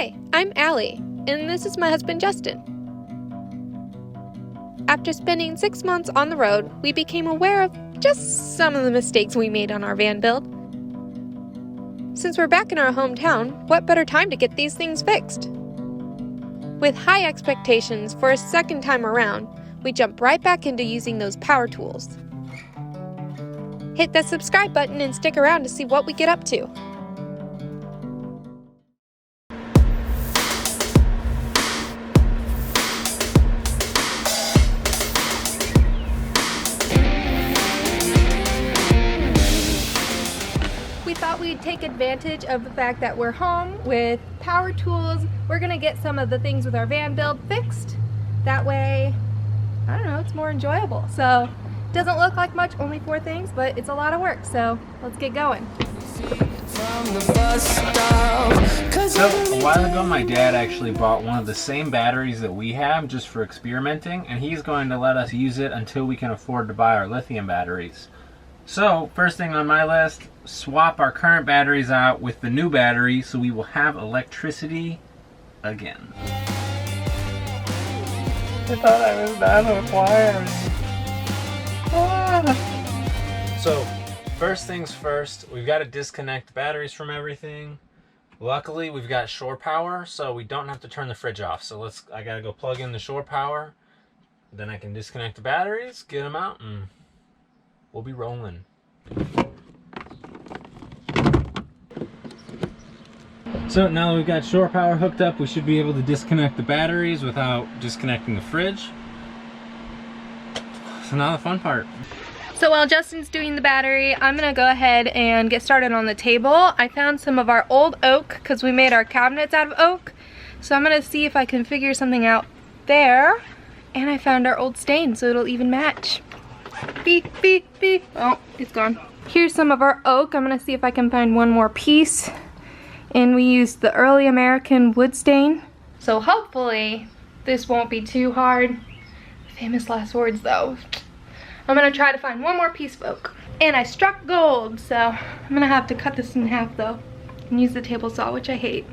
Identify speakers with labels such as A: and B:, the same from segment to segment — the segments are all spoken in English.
A: Hi, I'm Allie, and this is my husband Justin. After spending 6 months on the road, we became aware of just some of the mistakes we made on our van build. Since we're back in our hometown, what better time to get these things fixed? With high expectations for a second time around, we jump right back into using those power tools. Hit that subscribe button and stick around to see what we get up to. We thought we'd take advantage of the fact that we're home with power tools. We're gonna get some of the things with our van build fixed. That way, I don't know, it's more enjoyable. So, it doesn't look like much, only 4 things, but it's a lot of work. So, let's get going.
B: So, a while ago my dad actually bought one of the same batteries that we have just for experimenting, and he's going to let us use it until we can afford to buy our lithium batteries. So, first thing on my list, swap our current batteries out with the new battery so we will have electricity again. I thought I was done with wiring. So, first things first, we've got to disconnect the batteries from everything. Luckily, we've got shore power, so we don't have to turn the fridge off. So I gotta go plug in the shore power, then I can disconnect the batteries, get them out, and we'll be rolling. So now that we've got shore power hooked up, we should be able to disconnect the batteries without disconnecting the fridge. So now the fun part.
A: So while Justin's doing the battery, I'm gonna go ahead and get started on the table. I found some of our old oak because we made our cabinets out of oak. So I'm gonna see if I can figure something out there. And I found our old stain, so it'll even match. Beep, beep, beep. Oh, it's gone. Here's some of our oak. I'm gonna see if I can find one more piece. And we used the early American wood stain. So hopefully this won't be too hard. Famous last words though. I'm gonna try to find one more piece of oak. And I struck gold, so I'm gonna have to cut this in half though and use the table saw, which I hate.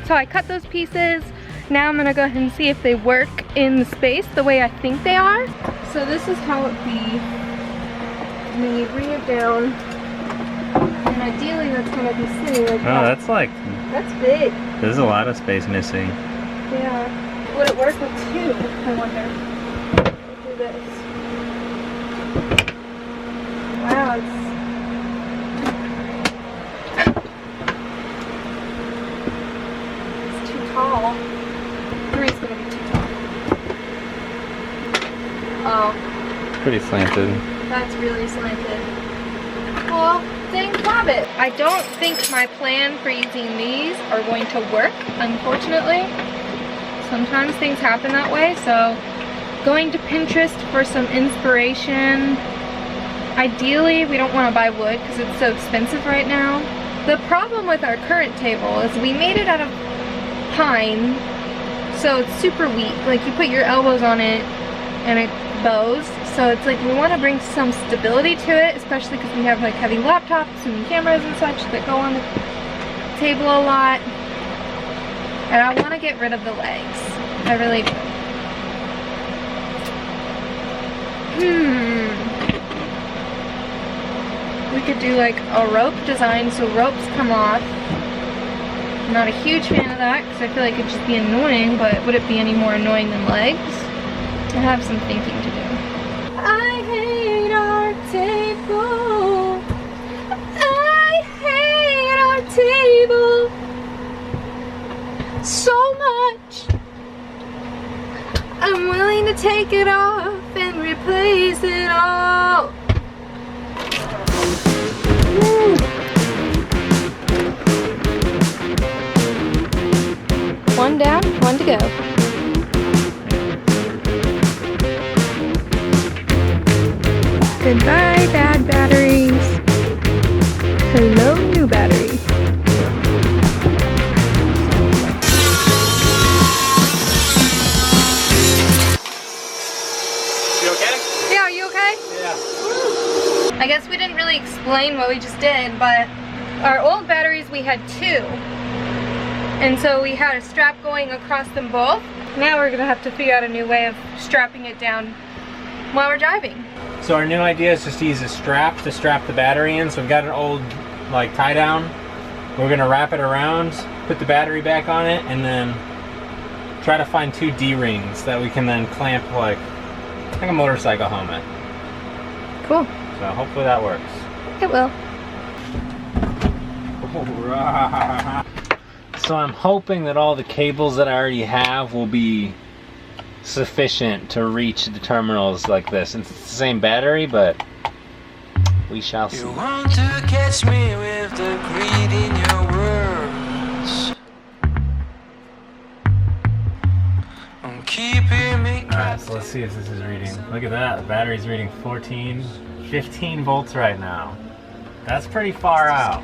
A: So I cut those pieces. Now I'm gonna go ahead and see if they work in the space the way I think they are. So this is how it'd be. And then you bring it down. And ideally that's gonna be sitting like that.
B: That's
A: big.
B: there's a lot of space missing.
A: Yeah. Would it work with 2? I wonder. We'll do this. Wow, it's too tall. 3's gonna be too tall. Oh.
B: Pretty slanted.
A: That's really slanted. Well, dang rabbit. I don't think my plan for using these are going to work, unfortunately. Sometimes things happen that way, so going to Pinterest for some inspiration. Ideally, we don't want to buy wood because it's so expensive right now. The problem with our current table is we made it out of pine, so it's super weak. Like you put your elbows on it and it bows. So it's like we want to bring some stability to it, especially because we have like heavy laptops and cameras and such that go on the table a lot. And I want to get rid of the legs. I really do. We could do like a rope design so ropes come off. I'm not a huge fan of that because I feel like it'd just be annoying, but would it be any more annoying than legs? I have some thinking to do. I hate our table. I hate our table so much. I'm willing to take it off and replace it all. Woo. One down, 1 to go. Goodbye, bad batteries. Hello, new battery.
B: Yeah.
A: I guess we didn't really explain what we just did, but our old batteries, we had 2. And so we had a strap going across them both. Now we're gonna have to figure out a new way of strapping it down while we're driving.
B: So our new idea is just to use a strap to strap the battery in. So we've got an old like tie down. We're gonna wrap it around, put the battery back on it, and then try to find 2 D-rings that we can then clamp like a motorcycle helmet.
A: Cool.
B: So hopefully that works.
A: It will.
B: So I'm hoping that all the cables that I already have will be sufficient to reach the terminals like this. It's the same battery, but we shall see.
C: You want to catch me with the greed in your words. I'm keeping me.
B: Alright, so let's see if this is reading. Look at that, the battery's reading 15 volts right now. That's pretty far out.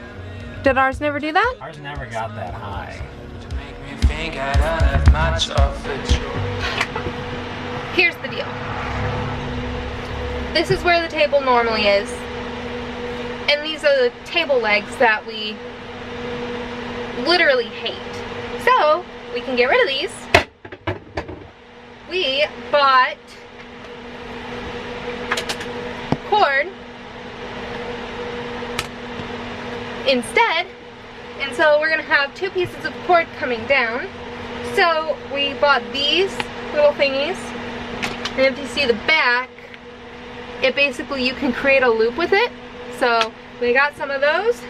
A: Did ours never do that?
B: Ours never got that high.
C: To make me think I don't have much of a choice.
A: Here's the deal. This is where the table normally is. And these are the table legs that we literally hate. So, we can get rid of these. We bought cord instead, and so we're gonna have 2 pieces of cord coming down. So we bought these little thingies, and if you see the back, it basically, you can create a loop with it. So we got some of those,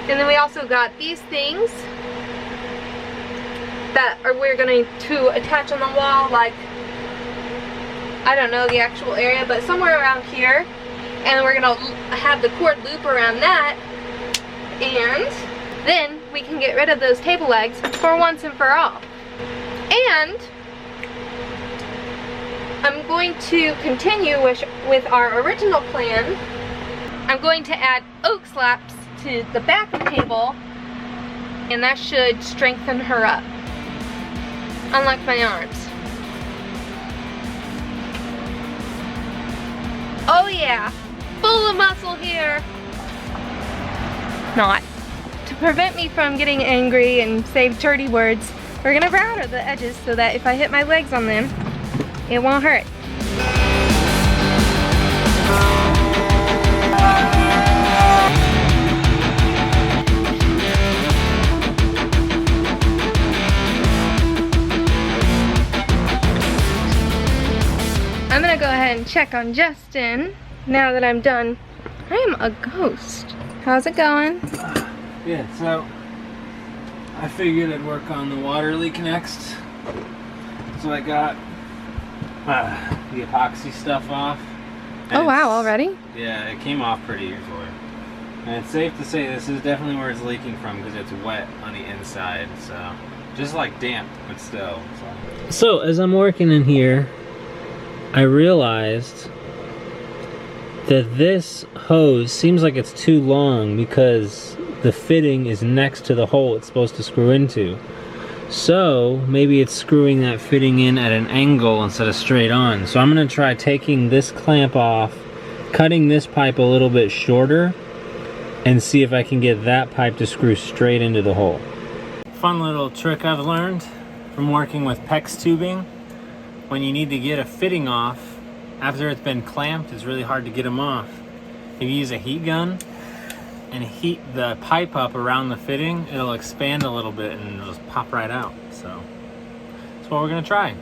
A: and then we also got these things that we're going to attach on the wall, like, I don't know the actual area, but somewhere around here, and we're gonna have the cord loop around that. And then we can get rid of those table legs for once and for all. And I'm going to continue with our original plan. I'm going to add oak slabs to the back of the table, and that should strengthen her up. Unlike my arms. Oh yeah, full of muscle here. Not. To prevent me from getting angry and say dirty words, we're gonna router the edges so that if I hit my legs on them, it won't hurt. I'm gonna go ahead and check on Justin now that I'm done. I am a ghost. How's it going?
B: Good, so I figured I'd work on the water leak next. So I got the epoxy stuff off.
A: Oh wow, already?
B: Yeah, it came off pretty easily. And it's safe to say this is definitely where it's leaking from because it's wet on the inside. So just like damp, but still. So as I'm working in here, I realized that this hose seems like it's too long because the fitting is next to the hole it's supposed to screw into. So maybe it's screwing that fitting in at an angle instead of straight on. So I'm gonna try taking this clamp off, cutting this pipe a little bit shorter, and see if I can get that pipe to screw straight into the hole. Fun little trick I've learned from working with PEX tubing. When you need to get a fitting off, after it's been clamped, it's really hard to get them off. If you use a heat gun and heat the pipe up around the fitting, it'll expand a little bit and it'll just pop right out. So that's what we're gonna try.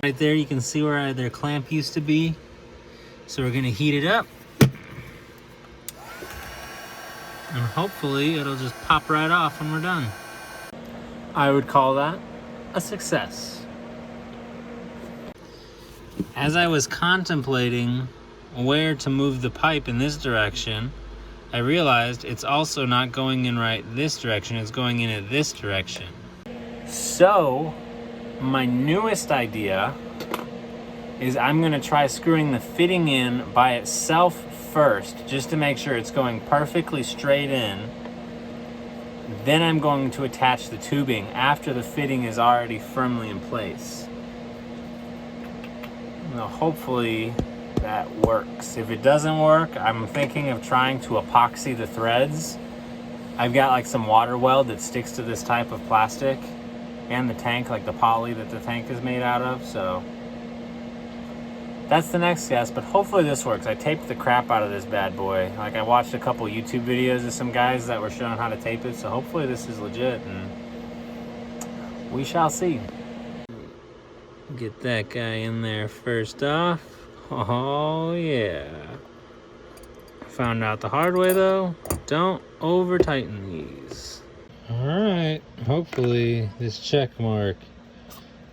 B: Right there you can see where their clamp used to be. So we're gonna heat it up. And hopefully it'll just pop right off when we're done. I would call that a success. As I was contemplating where to move the pipe in this direction, I realized it's also not going in right this direction, it's going in at this direction. So, my newest idea is I'm gonna try screwing the fitting in by itself first, just to make sure it's going perfectly straight in. Then I'm going to attach the tubing after the fitting is already firmly in place. Now hopefully that works. If it doesn't work, I'm thinking of trying to epoxy the threads. I've got like some water weld that sticks to this type of plastic and the tank, like the poly that the tank is made out of, so that's the next guess, but hopefully this works. I taped the crap out of this bad boy. Like, I watched a couple YouTube videos of some guys that were showing how to tape it, so hopefully this is legit, and we shall see. Get that guy in there first off. Oh yeah. Found out the hard way though, don't over tighten these. All right, hopefully this check mark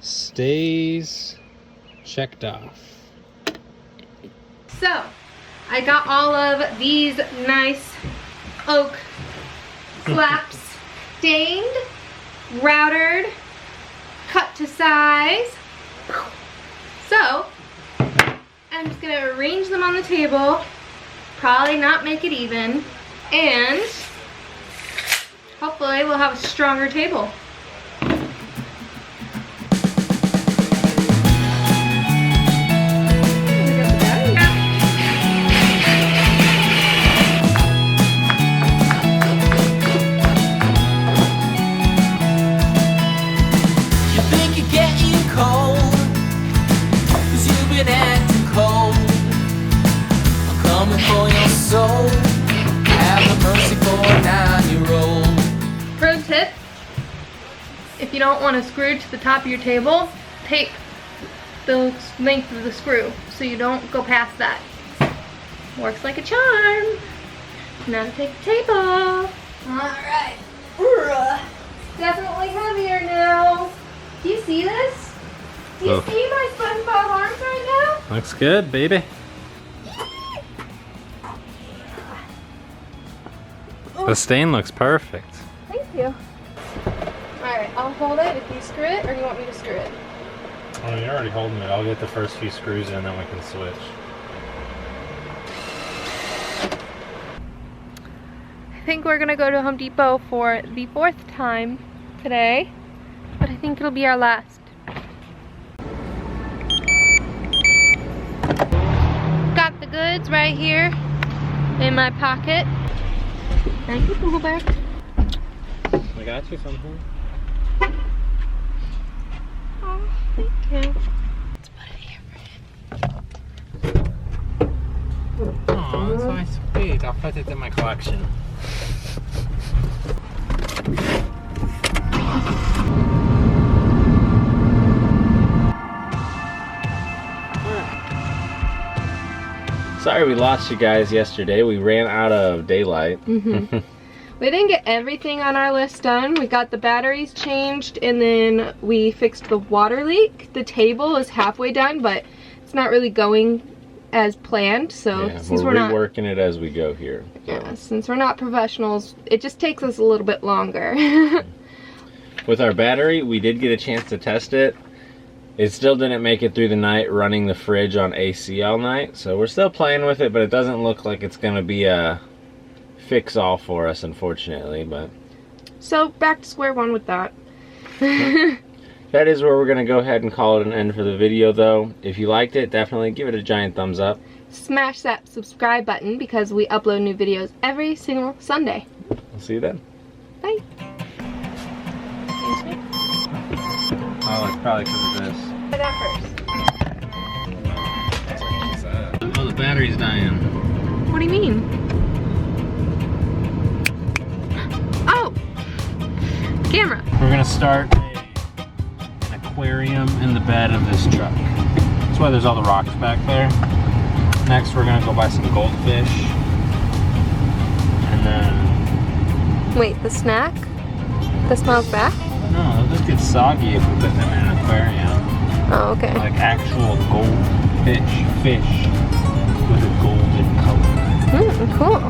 B: stays checked off.
A: So, I got all of these nice oak flaps stained, routered, cut to size. So, I'm just gonna arrange them on the table, probably not make it even, and hopefully we'll have a stronger table. Pro tip, if you don't want to screw to the top of your table, tape the length of the screw so you don't go past that. Works like a charm. Now to take the tape off. Alright. Definitely heavier now. Do you see this? Do you see my SpongeBob arms right now?
B: Looks good, baby. The stain looks perfect.
A: Thank you. Alright, I'll hold it if you screw it, or do you want me to screw it?
B: Oh, you're already holding it. I'll get the first few screws in, then we can switch.
A: I think we're gonna go to Home Depot for the 4th time today, but I think it'll be our last. Got the goods right here in my pocket. Thank you, Google Bear.
B: I got you something.
A: Oh, thank you. Let's put it here for him.
B: Oh, that's so sweet. I'll put it in my collection. Sorry we lost you guys yesterday. We ran out of daylight.
A: Mm-hmm. We didn't get everything on our list done. We got the batteries changed, and then we fixed the water leak. The table is halfway done, but it's not really going as planned. So
B: yeah,
A: since
B: we're
A: not
B: reworking it as we go here. So.
A: Yeah, since we're not professionals, it just takes us a little bit longer.
B: With our battery, we did get a chance to test it. It still didn't make it through the night running the fridge on AC all night. So we're still playing with it, but it doesn't look like it's going to be a fix-all for us, unfortunately. But
A: so back to square one with that.
B: That is where we're going to go ahead and call it an end for the video, though. If you liked it, definitely give it a giant thumbs up.
A: Smash that subscribe button because we upload new videos every single Sunday.
B: We'll see you then.
A: Bye. Excuse me?
B: Oh, it's probably because of this.
A: Try that first.
B: Oh, the battery's dying.
A: What do you mean? Oh! Camera.
B: We're going to start an aquarium in the bed of this truck. That's why there's all the rocks back there. Next, we're going to go buy some goldfish. And then...
A: Wait, the snack? The smells back?
B: No, they'll just get soggy if we put them in an aquarium.
A: Oh, okay.
B: Like actual goldfish fish with a golden color.
A: Cool.